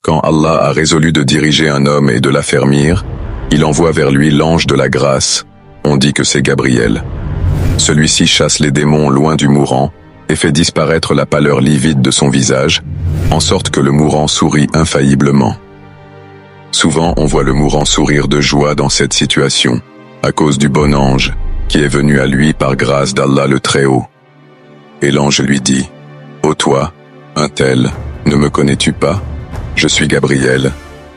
Quand Allah a résolu de diriger un homme et de l'affermir, il envoie vers lui l'ange de la grâce. On dit que c'est Gabriel. Celui-ci chasse les démons loin du mourant et fait disparaître la pâleur livide de son visage, en sorte que le mourant sourit infailliblement. Souvent, on voit le mourant sourire de joie dans cette situation, à cause du bon ange, qui est venu à lui par grâce d'Allah le Très-Haut. Et l'ange lui dit, « Ô toi, un tel, ne me connais-tu pas? Je suis Gabriel,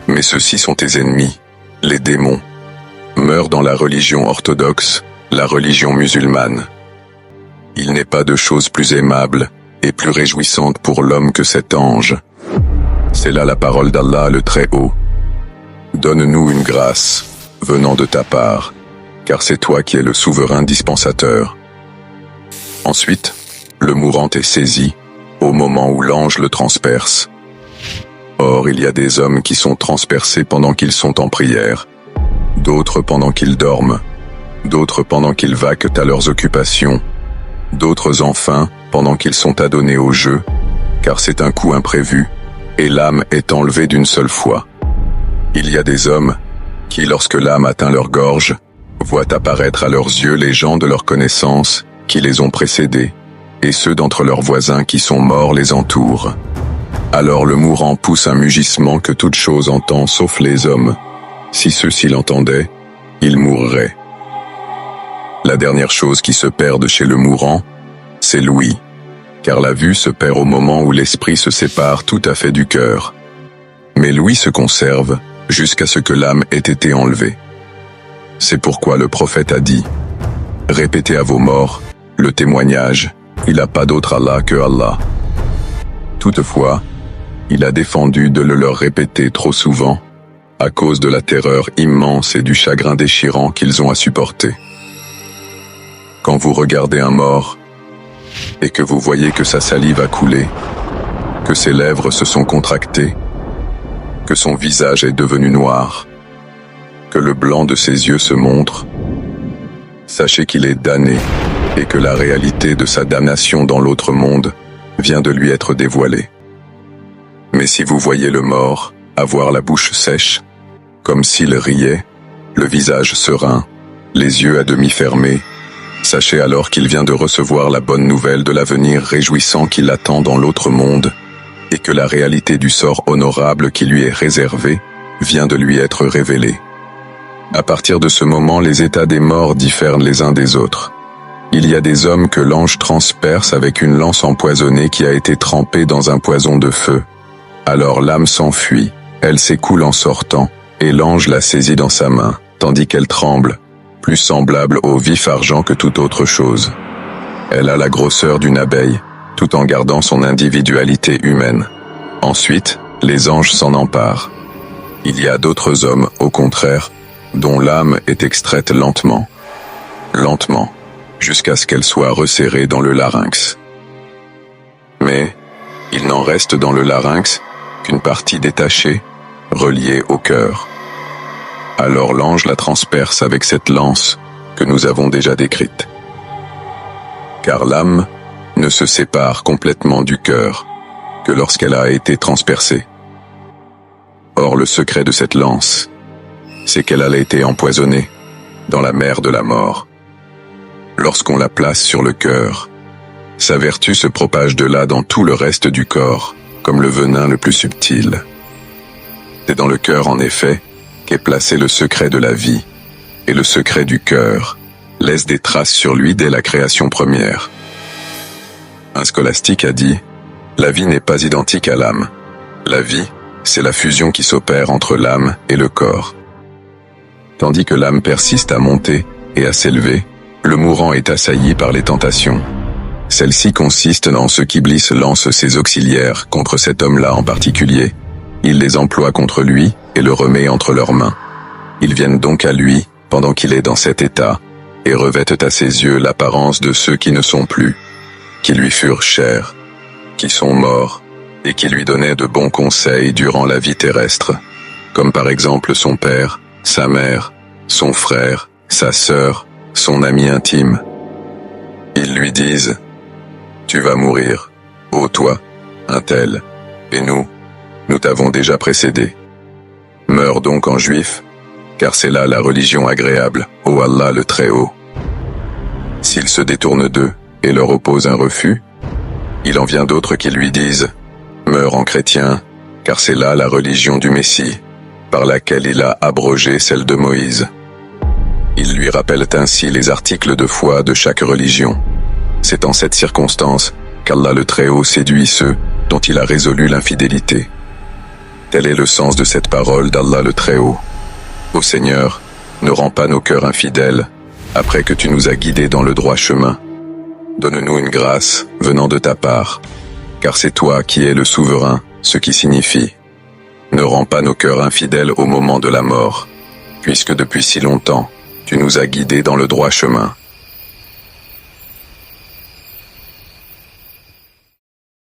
mais ceux-ci sont tes ennemis, les démons. Meurs dans la religion orthodoxe, la religion musulmane. Il n'est pas de chose plus aimable et plus réjouissante pour l'homme que cet ange. C'est là la parole d'Allah le Très-Haut. Donne-nous une grâce, venant de ta part, car c'est toi qui es le souverain dispensateur. » Ensuite, le mourant est saisi, au moment où l'ange le transperce. Or, il y a des hommes qui sont transpercés pendant qu'ils sont en prière, d'autres pendant qu'ils dorment, d'autres pendant qu'ils vaquent à leurs occupations, d'autres enfin pendant qu'ils sont adonnés au jeu, car c'est un coup imprévu, et l'âme est enlevée d'une seule fois. Il y a des hommes qui, lorsque l'âme atteint leur gorge, voient apparaître à leurs yeux les gens de leur connaissance qui les ont précédés, et ceux d'entre leurs voisins qui sont morts les entourent. Alors le mourant pousse un mugissement que toute chose entend sauf les hommes. Si ceux-ci l'entendaient, ils mourraient. La dernière chose qui se perd chez le mourant, c'est l'ouïe, car la vue se perd au moment où l'esprit se sépare tout à fait du cœur. Mais l'ouïe se conserve jusqu'à ce que l'âme ait été enlevée. C'est pourquoi le prophète a dit, « Répétez à vos morts le témoignage, il n'a pas d'autre Allah que Allah. » Toutefois, il a défendu de le leur répéter trop souvent, à cause de la terreur immense et du chagrin déchirant qu'ils ont à supporter. Quand vous regardez un mort, et que vous voyez que sa salive a coulé, que ses lèvres se sont contractées, que son visage est devenu noir, que le blanc de ses yeux se montre, sachez qu'il est damné et que la réalité de sa damnation dans l'autre monde vient de lui être dévoilée. Mais si vous voyez le mort avoir la bouche sèche, comme s'il riait, le visage serein, les yeux à demi fermés, sachez alors qu'il vient de recevoir la bonne nouvelle de l'avenir réjouissant qui l'attend dans l'autre monde, et que la réalité du sort honorable qui lui est réservé vient de lui être révélée. À partir de ce moment, les états des morts diffèrent les uns des autres. Il y a des hommes que l'ange transperce avec une lance empoisonnée qui a été trempée dans un poison de feu. Alors l'âme s'enfuit, elle s'écoule en sortant, et l'ange la saisit dans sa main, tandis qu'elle tremble, plus semblable au vif argent que toute autre chose. Elle a la grosseur d'une abeille, tout en gardant son individualité humaine. Ensuite, les anges s'en emparent. Il y a d'autres hommes, au contraire, dont l'âme est extraite lentement, jusqu'à ce qu'elle soit resserrée dans le larynx. Mais, il n'en reste dans le larynx qu'une partie détachée, reliée au cœur. Alors l'ange la transperce avec cette lance que nous avons déjà décrite. Car l'âme ne se sépare complètement du cœur que lorsqu'elle a été transpercée. Or le secret de cette lance, c'est qu'elle a été empoisonnée dans la mer de la mort. Lorsqu'on la place sur le cœur, sa vertu se propage de là dans tout le reste du corps, comme le venin le plus subtil. C'est dans le cœur, en effet, qu'est placé le secret de la vie, et le secret du cœur laisse des traces sur lui dès la création première. Un scolastique a dit, « La vie n'est pas identique à l'âme. La vie, c'est la fusion qui s'opère entre l'âme et le corps. » Tandis que l'âme persiste à monter et à s'élever, le mourant est assailli par les tentations. Celle-ci consiste en ce qu'Iblis lance ses auxiliaires contre cet homme-là en particulier. Il les emploie contre lui et le remet entre leurs mains. Ils viennent donc à lui, pendant qu'il est dans cet état, et revêtent à ses yeux l'apparence de ceux qui ne sont plus, qui lui furent chers, qui sont morts, et qui lui donnaient de bons conseils durant la vie terrestre, comme par exemple son père, sa mère, son frère, sa sœur, son ami intime. Ils lui disent « Tu vas mourir, ô toi, un tel, et nous nous t'avons déjà précédé. Meurs donc en juif, car c'est là la religion agréable, ô Allah le Très-Haut. S'ils se détournent d'eux et leur opposent un refus, il en vient d'autres qui lui disent « Meurs en chrétien, car c'est là la religion du Messie, par laquelle il a abrogé celle de Moïse. » Ils lui rappellent ainsi les articles de foi de chaque religion. C'est en cette circonstance qu'Allah le Très-Haut séduit ceux dont il a résolu l'infidélité. Tel est le sens de cette parole d'Allah le Très-Haut. Ô Seigneur, ne rends pas nos cœurs infidèles, après que tu nous as guidés dans le droit chemin. Donne-nous une grâce venant de ta part, car c'est toi qui es le souverain, ce qui signifie « Ne rends pas nos cœurs infidèles au moment de la mort, puisque depuis si longtemps, tu nous as guidés dans le droit chemin. »